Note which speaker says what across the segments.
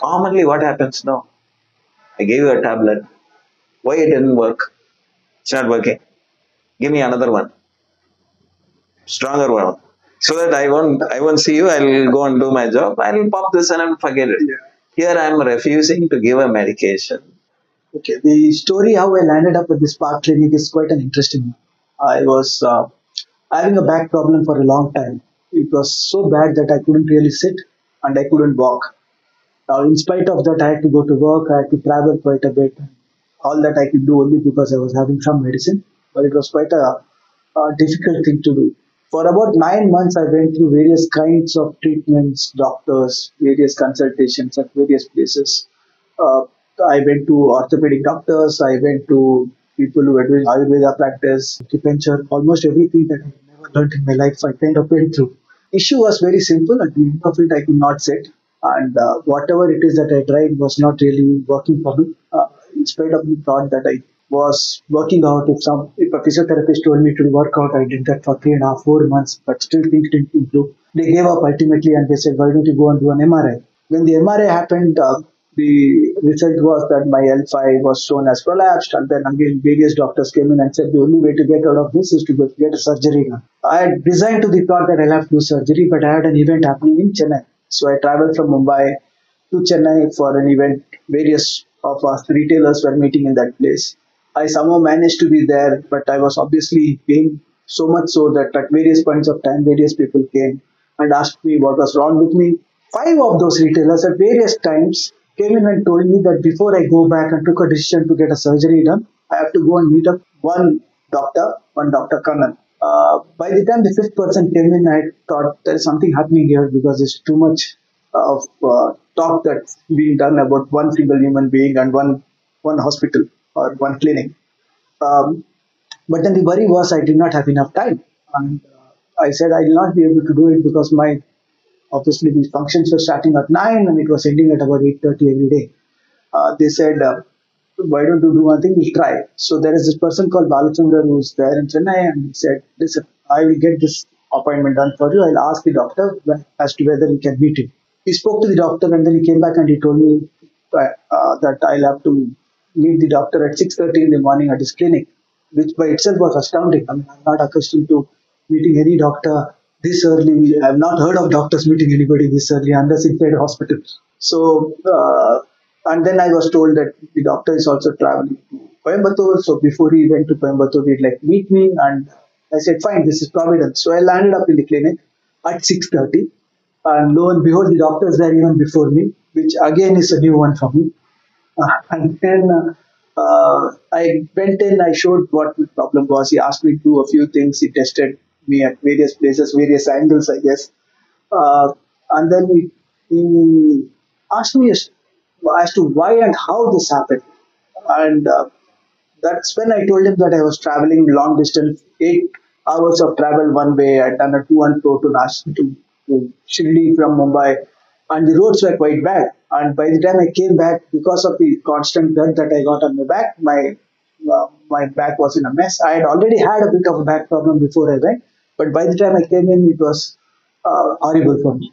Speaker 1: Commonly, what happens now? I gave you a tablet. Why it didn't work? It's not working. Give me another one, stronger one, so that I won't see you. I'll go and do my job. I'll pop this and I'll forget it.
Speaker 2: Yeah.
Speaker 1: Here I'm refusing to give a medication.
Speaker 2: Okay, the story how I landed up at this park clinic is quite an interesting one. I was having a back problem for a long time. It was so bad that I couldn't really sit and I couldn't walk. Now, in spite of that, I had to go to work, I had to travel quite a bit. All that I could do only because I was having some medicine, but it was quite a difficult thing to do. For about 9 months, I went through various kinds of treatments, doctors, various consultations at various places. Uh, I went to orthopedic doctors, I went to people who were doing Ayurveda practice, acupuncture, almost everything that I never learned in my life, I kind of went through. Issue was very simple. At the end of it, I could not sit, and whatever it is that I tried was not really working for me. In spite of the thought that I was working out, if a physiotherapist told me to work out, I did that for 3.5, 4 months, but still things didn't improve. They gave up ultimately, and they said, "Why don't you go and do an MRI?" When the MRI happened, the result was that my L5 was shown as prolapsed, and then again various doctors came in and said the only way to get out of this is to get a surgery done. I had resigned to the thought that I'll have to do surgery, but I had an event happening in Chennai. So I traveled from Mumbai to Chennai for an event. Various of us retailers were meeting in that place. I somehow managed to be there, but I was obviously being so much so that at various points of time, various people came and asked me what was wrong with me. Five of those retailers at various times came in and told me that before I go back and took a decision to get a surgery done, I have to go and meet up one Dr. Kannan. By the time the fifth person came in, I thought there is something happening here because there's too much of talk that's being done about one single human being and one hospital or one clinic. Um, but then the worry was I did not have enough time, and I said I will not be able to do it because my obviously the functions were starting at 9 and it was ending at about 8:30 every day. They said, why don't you do one thing? We'll try. So there is this person called Balachandra who's there in Chennai, and he said, listen, I will get this appointment done for you. I'll ask the doctor as to whether he can meet him. He spoke to the doctor and then he came back and he told me that I'll have to meet the doctor at 6:30 in the morning at his clinic, which by itself was astounding. I mean, I'm not accustomed to meeting any doctor this early. I've not heard of doctors meeting anybody this early unless inside a hospital. So, and then I was told that the doctor is also traveling to Coimbatore. So before he went to Coimbatore, he'd like meet me, and I said, "Fine, this is Providence." So I landed up in the clinic at 6:30, and lo and behold, the doctor is there even before me, which again is a new one for me. And then I went in, I showed what the problem was. He asked me to do a few things. He tested me at various places, various angles, I guess. And then he asked me as to why and how this happened. And that's when I told him that I was traveling long distance, 8 hours of travel one way. I'd done a to and fro to to Shirdi from Mumbai, and the roads were quite bad. And by the time I came back, because of the constant dirt that I got on my back, my back was in a mess. I had already had a bit of a back problem before I went, but by the time I came in, it was horrible for me.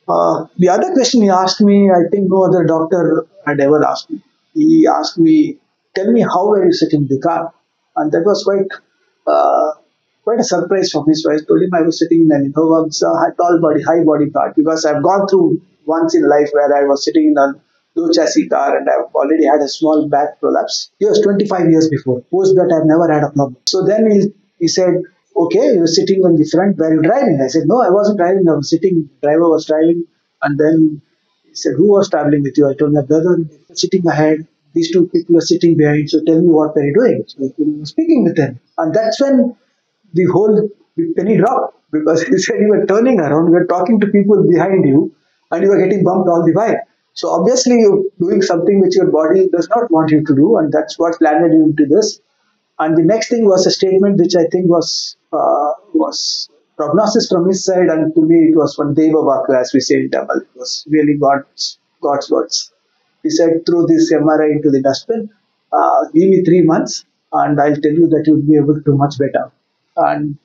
Speaker 2: The other question he asked me, I think no other doctor had ever asked me. He asked me, "Tell me how were you sitting in the car?" And that was uh, quite a surprise for me. So I told him I was sitting in an Innova, it's a tall body, high body car, because I've gone through once in life where I was sitting in a low chassis car and I've already had a small back prolapse. He was 25 years before. Post that, I've never had a problem. So then he said, okay, you were sitting on the front, were you driving? I said, no, I wasn't driving, I was sitting, driver was driving. And then he said, who was traveling with you? I told my brother, sitting ahead, these two people are sitting behind, so tell me what were you doing? So he was speaking with them. And that's when the penny dropped, because he said you were turning around, you were talking to people behind you, and you were getting bumped all the while. So obviously you're doing something which your body does not want you to do, and that's what landed you into this. And the next thing was a statement which I think was prognosis from his side, and to me it was one Deva Vaku, as we say in Tamil. It was really God's words. He said, throw this MRI into the dustbin, give me 3 months, and I'll tell you that you'll be able to do much better. And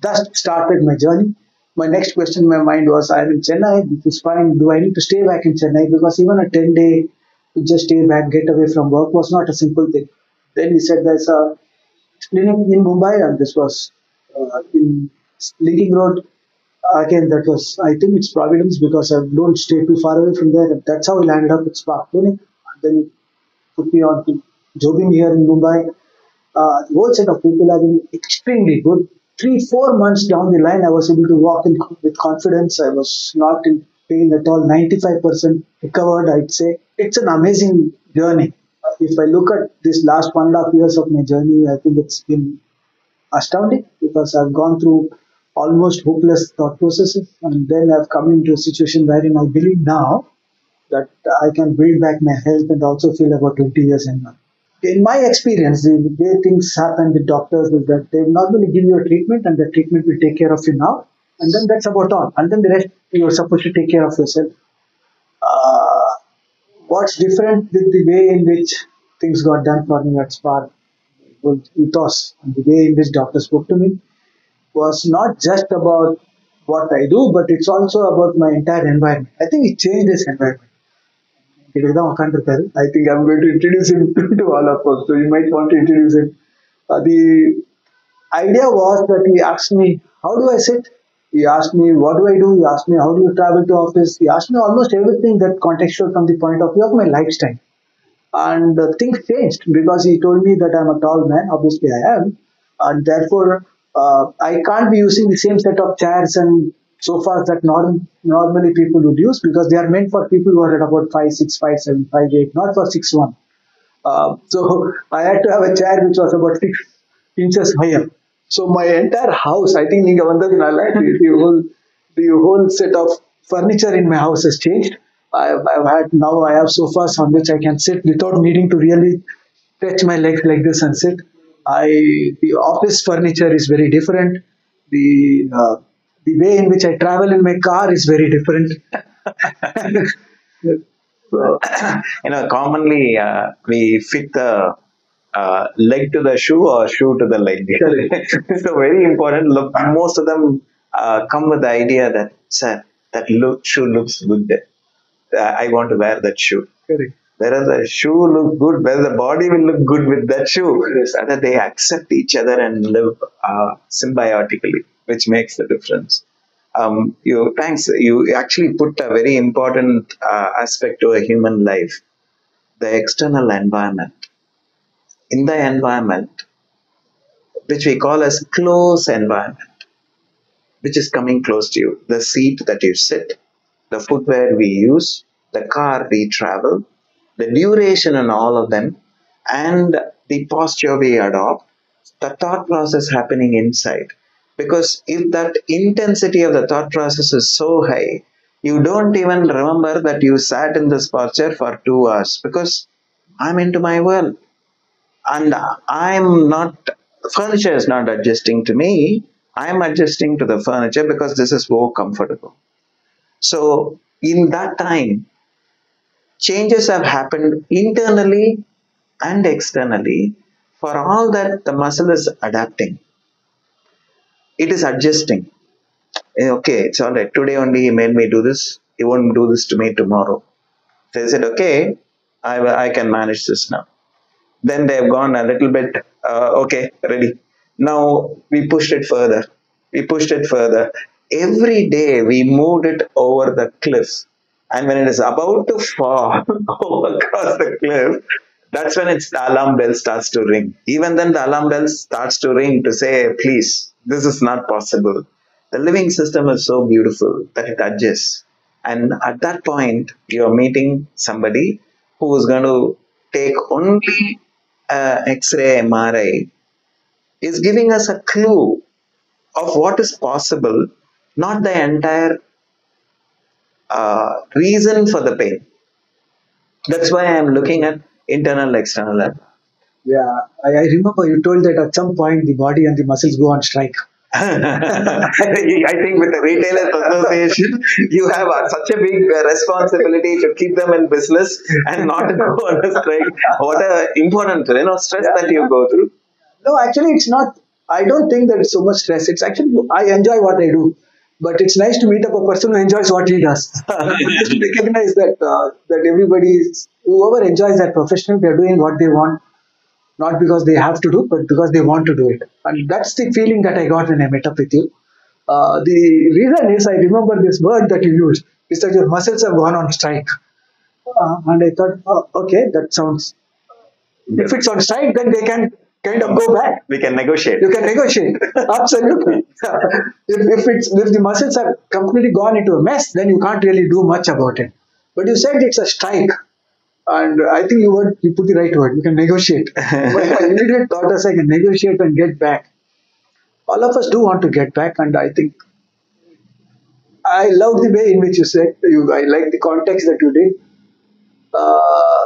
Speaker 2: that started my journey. My next question in my mind was, I'm in Chennai, this is fine. Do I need to stay back in Chennai? Because even a 10-day to just stay back, get away from work was not a simple thing. Then he said there's a clinic in Mumbai, and this was in Linking Road. Again, that was, I think it's Providence because I don't stay too far away from there. And that's how I landed up at Spark Clinic. And then put me on to jobbing here in Mumbai. The whole set of people have been extremely good. 3, 4 months down the line, I was able to walk in with confidence. I was not in pain at all. 95% recovered, I'd say. It's an amazing journey. If I look at this last 1.5 years of my journey, I think it's been astounding because I've gone through almost hopeless thought processes, and then I've come into a situation wherein I believe now that I can build back my health and also feel about 20 years in now. In my experience, the way things happen with doctors is that they normally give you a treatment, and the treatment will take care of you now, and then that's about all. And then the rest you're supposed to take care of yourself. Uh, what's different with the way in which things got done for me at Spark was ethos, and the way in which doctor spoke to me was not just about what I do, but it's also about my entire environment. I think it changed this environment. இதுதான் உட்காந்துருக்காரு. I think I'm going to introduce him to all of us. So you might want to introduce him. The idea was that he asked me, how do I sit? He asked me, what do I do? He asked me, how do you travel to office? He asked me almost everything that contextual from the point of view of my lifestyle. And things changed because he told me that I'm a tall man. Obviously, I am, and therefore I can't be using the same set of chairs and sofas that normally people would use because they are meant for people who are at about 5'6", 5'7", 5'8", not for 6'1". So I had to have a chair which was about 6 inches higher. So my entire house, I think, நீங்க வந்ததுனால the whole set of furniture in my house has changed. I've had now I have sofas on which I can sit without needing to really stretch my legs like this and sit. I The office furniture is very different. The uh, the way in which I travel in my car is very different. So,
Speaker 1: Commonly we fit the leg to the shoe or shoe to the leg. So very important. Look, most of them come with the idea that, sir, that shoe looks good. I want to wear that shoe.
Speaker 2: correct.
Speaker 1: Whereas the shoe look good, whether the body will look good with that shoe, rather they accept each other and live symbiotically, which makes the difference. Thanks. You actually put a very important aspect to a human life, the external environment. In the environment, which we call as close environment, which is coming close to you, the seat that you sit, the footwear we use, the car we travel, the duration in all of them, and the posture we adopt, the thought process happening inside. Because if that intensity of the thought process is so high, you don't even remember that you sat in this posture for 2 hours because I'm into my world and I'm not, furniture is not adjusting to me. I'm adjusting to the furniture because this is more comfortable. So in that time, changes have happened internally and externally. For all that, the muscle is adapting. It is adjusting. Okay, it's all right. Today only he made me do this. He won't do this to me tomorrow. They said, okay, I can manage this now. Then they have gone a little bit, okay, ready. Now we pushed it further. We pushed it further. Every day we moved it over the cliff. And when it is about to fall across the cliff, that's when the alarm bell starts to ring. Even then, the alarm bell starts to ring to say, please, this is not possible. The living system is so beautiful that it adjusts. And at that point, you're meeting somebody who is going to take only X-ray, MRI, is giving us a clue of what is possible, not the entire reason for the pain. That's why I'm looking at internal, external.
Speaker 2: Yeah, I remember you told that at some point the body and the muscles go on strike.
Speaker 1: I think with the Retailers Association, you have such a big responsibility to keep them in business and not to go on a strike. What a important, stress that you go through.
Speaker 2: No, actually, it's not. I don't think that it's so much stress. It's actually I enjoy what I do. But it's nice to meet up a person who enjoys what he does. Just recognize that that everybody, whoever enjoys that profession, they're doing what they want, not because they have to do, but because they want to do it. And that's the feeling that I got when I met up with you. The reason is I remember this word that you used is that your muscles have gone on strike. And I thought, okay, that sounds, if it's on strike, then they can kind of go back.
Speaker 1: We can negotiate.
Speaker 2: You can negotiate. Absolutely. If the muscles have completely gone into a mess, then you can't really do much about it. But you said it's a strike. And I think you put the right word. You can negotiate. But my immediate thought was I can negotiate and get back. All of us do want to get back, and I think I love the way in which you said. I like the context that you did. Uh,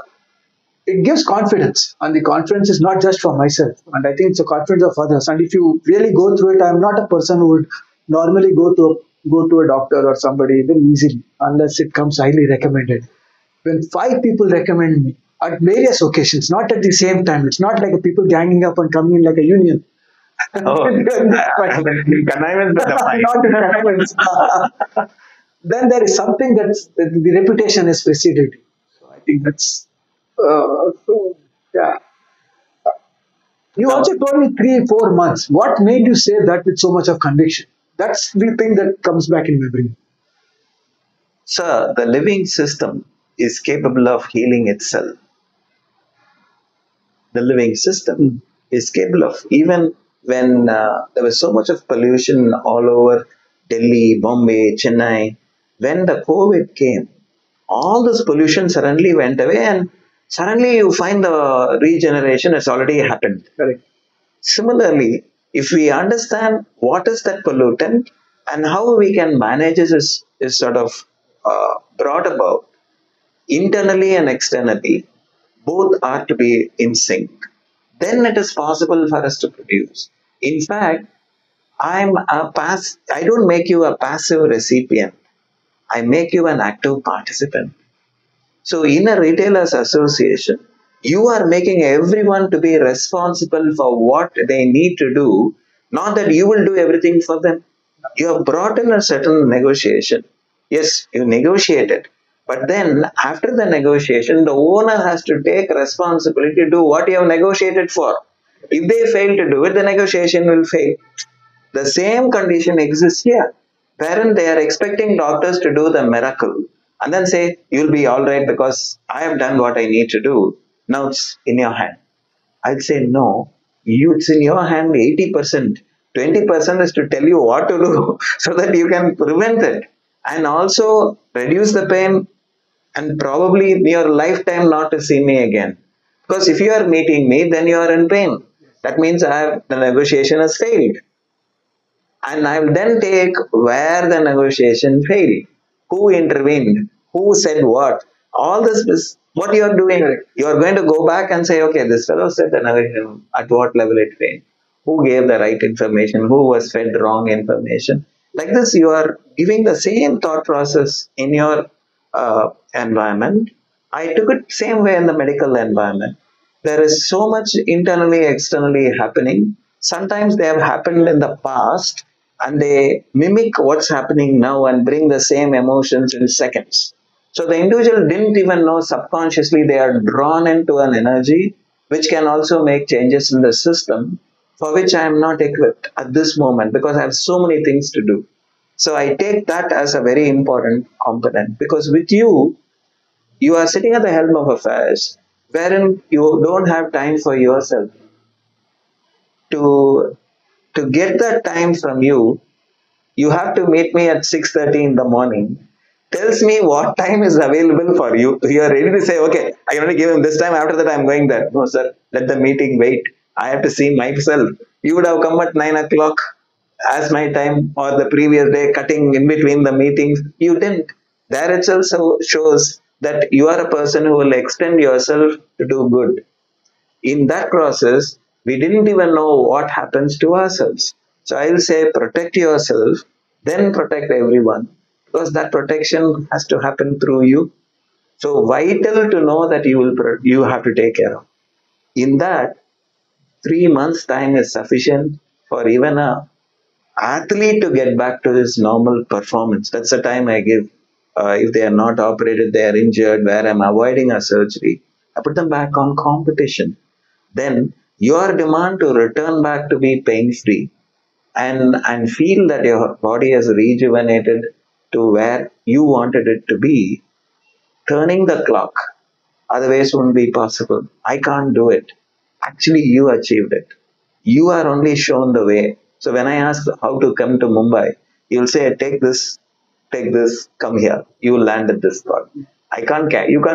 Speaker 2: it gives confidence, and the confidence is not just for myself, and I think it's a confidence of others. And if you really go through it, I'm not a person who would normally go to a doctor or somebody very easily unless it comes highly recommended. When five people recommend me at various occasions, not at the same time, it's not like a people ganging up and coming in like a union.
Speaker 1: Oh, connivance with the fight.
Speaker 2: Not in connivance. Then there is something that's the reputation is preceded. So I think that's yeah. You
Speaker 1: Now,
Speaker 2: also told me 3 4 months. What made you say that with so much of conviction? That's the thing that comes back in my brain.
Speaker 1: sir, the living system is capable of healing itself. The living system is capable of, even when there was so much of pollution all over Delhi, Bombay, Chennai, when the COVID came, all this pollution suddenly went away, and suddenly you find the regeneration has already happened.
Speaker 2: Correct.
Speaker 1: Similarly, if we understand what is that pollutant and how we can manage it is sort of brought about internally and externally, both are to be in sync. Then it is possible for us to produce. In fact, I don't make you a passive recipient. I make you an active participant. So in a retailers association, you are making everyone to be responsible for what they need to do, not that you will do everything for them. You have brought in a certain negotiation. Yes, you negotiated. But then after the negotiation, the owner has to take responsibility to do what you have negotiated for. If they fail to do it, the negotiation will fail. The same condition exists here, wherein they are expecting doctors to do the miracle and then say, you'll be all right because I have done what I need to do. Now it's in your hand. I'd say, no, it's in your hand 80%. 20% is to tell you what to do so that you can prevent it and also reduce the pain and probably in your lifetime not to see me again. Because if you are meeting me, then you are in pain. That means the negotiation has failed. And I will then take where the negotiation failed, who intervened, who said what. All this is what you are doing. You are going to go back and say, okay, this fellow said the negotiation, at what level it failed, who gave the right information, who was fed wrong information. Like this, you are giving the same thought process in your environment. I took it same way in the medical environment. There is so much internally, externally happening. Sometimes they have happened in the past and they mimic what's happening now and bring the same emotions in seconds. So the individual didn't even know subconsciously they are drawn into an energy which can also make changes in the system for which I am not equipped at this moment because I have so many things to do. So I take that as a very important component because with you, you are sitting at the helm of affairs wherein you don't have time for yourself. To get that time from you, you have to meet me at 6:30 in the morning. Tells me what time is available for you. You are ready to say, okay, I can only give him this time. After that, I'm going there. No, sir, let the meeting wait. I have to see myself. You would have come at 9 o'clock as my time or the previous day, cutting in between the meetings. You didn't. There itself shows that you are a person who will extend yourself to do good. In that process, we didn't even know what happens to ourselves. So I'll say protect yourself, then protect everyone, because that protection has to happen through you. So vital to know that you have to take care of. In that, 3 months time is sufficient for even athlete to get back to his normal performance. That's the time I give. If they are not operated, they are injured, where I'm avoiding a surgery, I put them back on competition. Then your demand to return back to be pain free and feel that your body has rejuvenated to where you wanted it to be, turning the clock. Otherwise, won't be possible. I can't do it. Actually, you achieved it. You are only shown the way. So when I ask how to come to Mumbai, you'll say, take this, come here. You land at this spot. You can't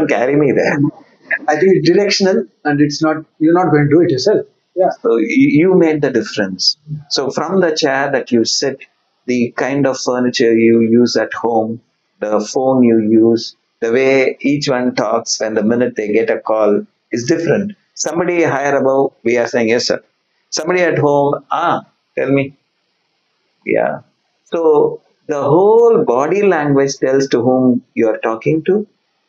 Speaker 1: carry me there.
Speaker 2: I think it's directional, and it's not. You're not going to do it yourself. Yeah.
Speaker 1: So you made the difference. So from the chair that you sit, the kind of furniture you use at home, the phone you use, the way each one talks when the minute they get a call is different. Somebody higher above, we are saying yes, sir. Somebody at home, tell me, yeah. So the whole body language tells to whom you are talking to.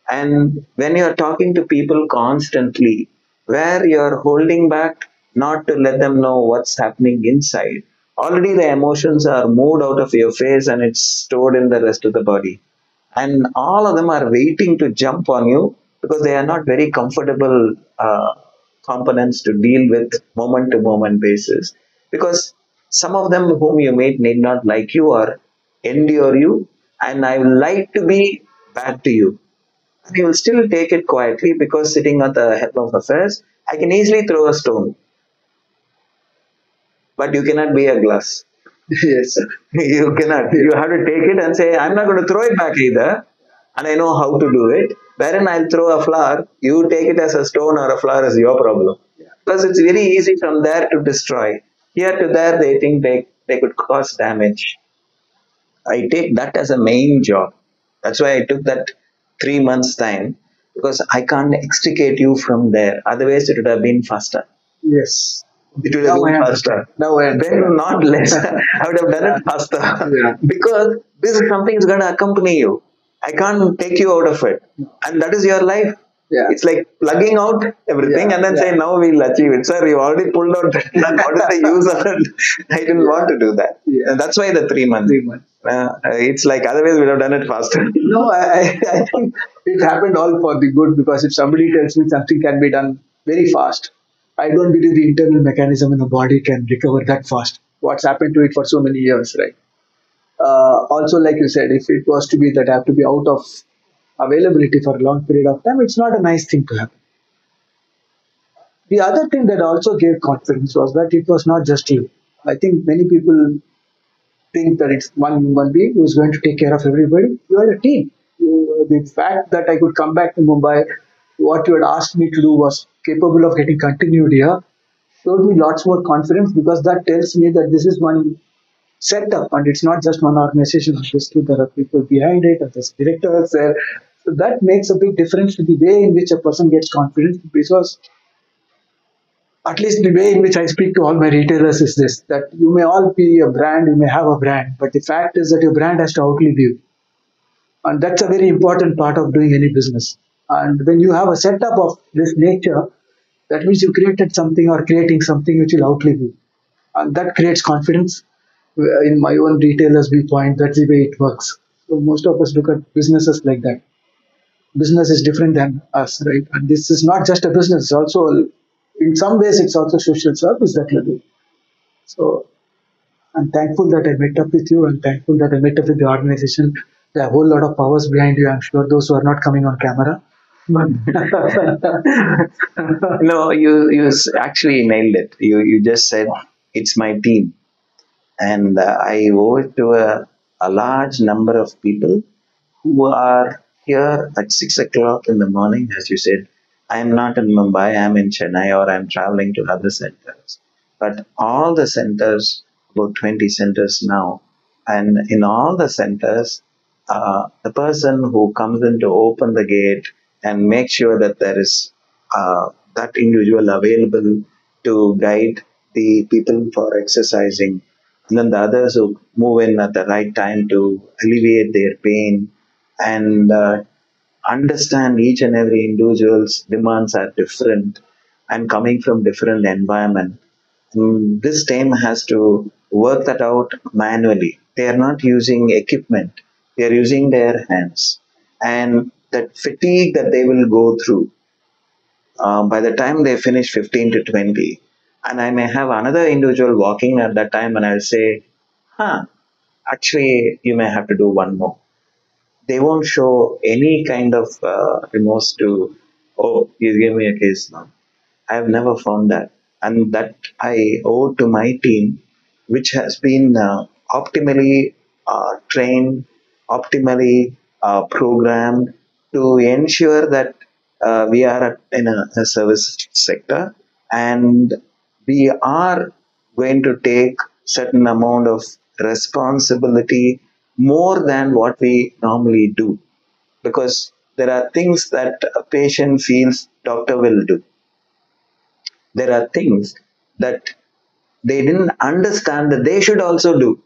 Speaker 1: And when you are talking to people constantly, where you are holding back not to let them know what's happening inside, already the emotions are moved out of your face and it's stored in the rest of the body. And all of them are waiting to jump on you because they are not very comfortable components to deal with moment to moment basis. Because some of them whom you meet need not like you or endure you, and I would like to be bad to you. And you will still take it quietly because sitting at the head of affairs, I can easily throw a stone, but you cannot be a glass.
Speaker 2: Yes.
Speaker 1: You cannot. You have to take it and say, I'm not going to throw it back either. And I know how to do it. Wherein I'll throw a flower, you take it as a stone or a flower is your problem. Because it's very easy from there to destroy. Here to there, they think they could cause damage. I take that as a main job. That's why I took that 3 months time because I can't extricate you from there. Otherwise, it would have been faster.
Speaker 2: Yes.
Speaker 1: It would have
Speaker 2: Now I
Speaker 1: been
Speaker 2: understand.
Speaker 1: faster.
Speaker 2: Now I understand.
Speaker 1: Then not less. I would have done it faster.
Speaker 2: Yeah.
Speaker 1: Because this is something that's going to accompany you. I can't take you out of it. And that is your life.
Speaker 2: Yeah.
Speaker 1: It's like plugging out everything
Speaker 2: Yeah,
Speaker 1: and then
Speaker 2: yeah.
Speaker 1: say, now we'll achieve it. Sir, you already pulled out that plug. What is the use of it? I didn't want to do that.
Speaker 2: Yeah.
Speaker 1: And that's why the 3 months.
Speaker 2: 3 months.
Speaker 1: It's like otherwise we'd have done it faster.
Speaker 2: No, I think it happened all for the good, because if somebody tells me something can be done very fast, I don't believe the internal mechanism in the body can recover that fast. What's happened to it for so many years, right? Also, like you said, if it was to be that I have to be out of availability for a long period of time, it's not a nice thing to happen. The other thing that also gave confidence was that it was not just you. I think many people think that it's one human being who is going to take care of everybody. You are a team. The fact that I could come back to Mumbai, what you had asked me to do was capable of getting continued here, showed me lots more confidence, because that tells me that this is one setup and it's not just one organization. Obviously, there are people behind it, and there's directors there. So that makes a big difference to the way in which a person gets confidence, because at least the way in which I speak to all my retailers is this: that you may all be a brand, you may have a brand, but the fact is that your brand has to outlive you. And that's a very important part of doing any business. And when you have a setup of this nature, that means you created something or creating something which will outlive you. And that creates confidence. In my own retailers viewpoint, that's the way it works. So most of us look at businesses like that. Business is different than us, right? And this is not just a business, it's also, in some ways, it's also social service that we do. So I'm thankful that I met up with you. I'm thankful that I met up with the organization. There are a whole lot of powers behind you. I'm sure those who are not coming on camera. But
Speaker 1: No, you actually nailed it. You just said it's my team, and I owe it to a large number of people who are here at 6 o'clock in the morning. As you said, I'm not in Mumbai. I'm in Chennai, or I'm traveling to other centers. But all the centers, about 20 centers now, and in all the centers, the person who comes in to open the gate and make sure that there is that individual available to guide the people for exercising, and then the others who move in at the right time to alleviate their pain and understand each and every individual's demands are different and coming from different environment. This team has to work that out manually. They are not using equipment. They are using their hands. And that fatigue that they will go through by the time they finish 15 to 20, and I may have another individual walking at that time, and I'll say, huh, actually, you may have to do one more. They won't show any kind of remorse to, oh, you gave me a case now. I have never found that. And that I owe to my team, which has been optimally trained, optimally programmed to ensure that we are in a service sector, and we are going to take certain amount of responsibility more than what we normally do, because there are things that a patient feels doctor will do. There are things that they didn't understand that they should also do.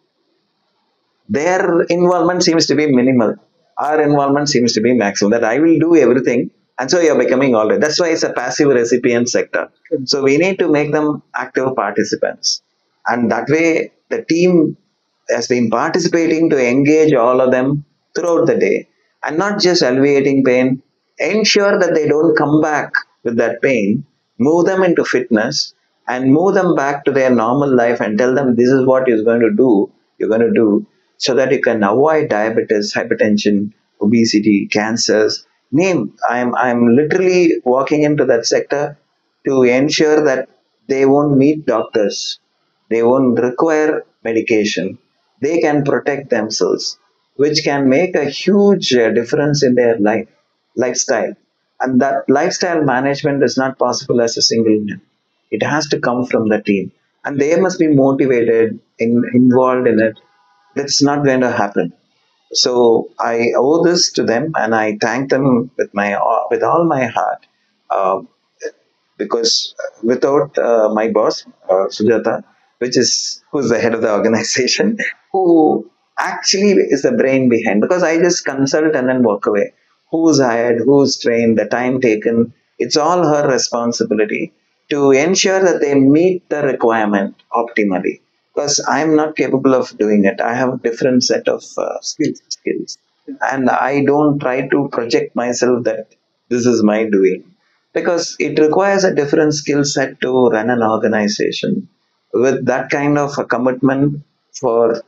Speaker 1: Their involvement seems to be minimal. Our involvement seems to be maximum. That I will do everything, and so you're becoming all right. That's why it's a passive recipient sector. So we need to make them active participants, and that way the team has been participating to engage all of them throughout the day, and not just alleviating pain. Ensure that they don't come back with that pain. Move them into fitness and move them back to their normal life, and tell them this is what you're going to do. You're going to do so that you can avoid diabetes, hypertension, obesity, cancers. Name. I'm literally walking into that sector to ensure that they won't meet doctors. They won't require medication. They can protect themselves, which can make a huge difference in their lifestyle. And that lifestyle management is not possible as a single man. It has to come from the team. And they must be motivated, involved in it. That's not going to happen. So I owe this to them, and I thank them with all my heart. Uh, because without my boss, Sujata, which is who's the head of the organization, who actually is the brain behind, because I just consult and then walk away. Who's hired, who's trained, the time taken, it's all her responsibility to ensure that they meet the requirement optimally. Because I'm not capable of doing it. I have a different set of skills. And I don't try to project myself that this is my doing, because it requires a different skill set to run an organization with that kind of a commitment for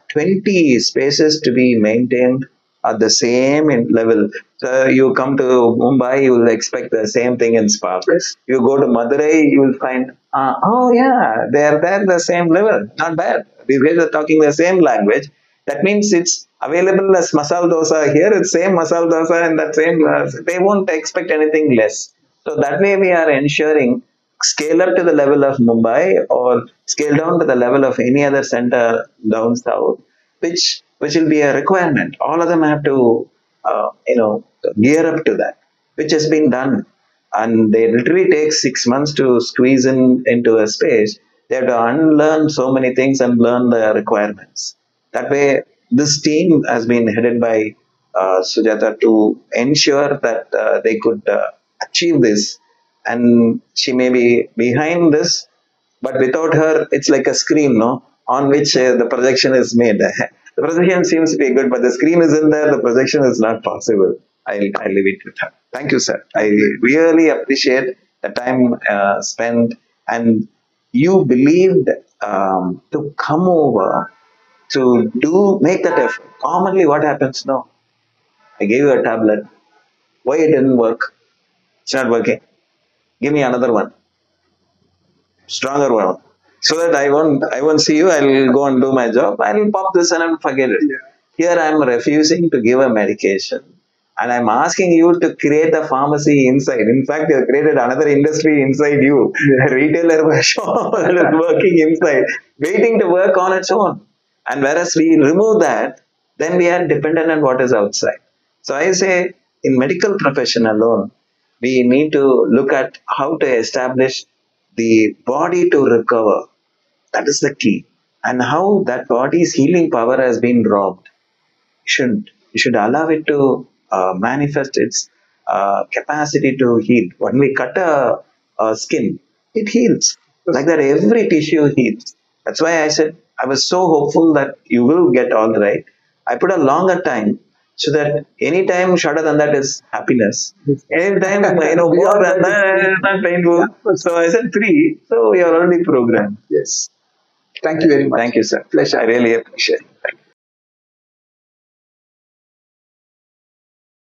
Speaker 1: 20 spaces to be maintained at the same level. So you come to Mumbai, you will expect the same thing in Spark. Yes. You go to Madurai, you will find, oh yeah, they are there the same level. Not bad. These guys are talking the same language. That means it's available as masala dosa here. It's same masala dosa and that same. They won't expect anything less. So that way we are ensuring scale up to the level of Mumbai or scale down to the level of any other center down south, which will be a requirement. All of them have to gear up to that, which has been done, and they literally take 6 months to squeeze into a space. They have to unlearn so many things and learn the requirements. That way, this team has been headed by Sujata to ensure that they could achieve this. And she may be behind this, but without her, it's like a screen, no, on which the projection is made. The projection seems to be good, but the screen is in there. The projection is not possible. I leave it with her. Thank you, sir. I really appreciate the time spent, and you believed to come over to make that effort. Commonly, what happens now? I gave you a tablet. Why it didn't work? It's not working. Give me another one, stronger one, so that I won't see you. I'll go and do my job. I'll pop this and I'll forget it. Yeah. Here I'm refusing to give a medication, and I'm asking you to create a pharmacy inside. In fact, you have created another industry inside you, yeah. A retailer shop that is working inside, waiting to work on its own. And whereas we remove that, then we are dependent on what is outside. So I say, in medical profession alone, we need to look at how to establish the body to recover. That is the key. And how that body's healing power has been robbed. You should allow it to manifest its capacity to heal. When we cut a skin, it heals. Like that, every tissue heals. That's why I said I was so hopeful that you will get all right. I put a longer time so that any time shorter than that is happiness. Anytime more
Speaker 2: Beyond
Speaker 1: than
Speaker 2: that,
Speaker 1: that, not
Speaker 2: yeah,
Speaker 1: painful. So I said three. So you're already programmed.
Speaker 2: yes. Thank you very much.
Speaker 1: Thank you, sir. I
Speaker 2: Pleasure.
Speaker 1: really appreciate it.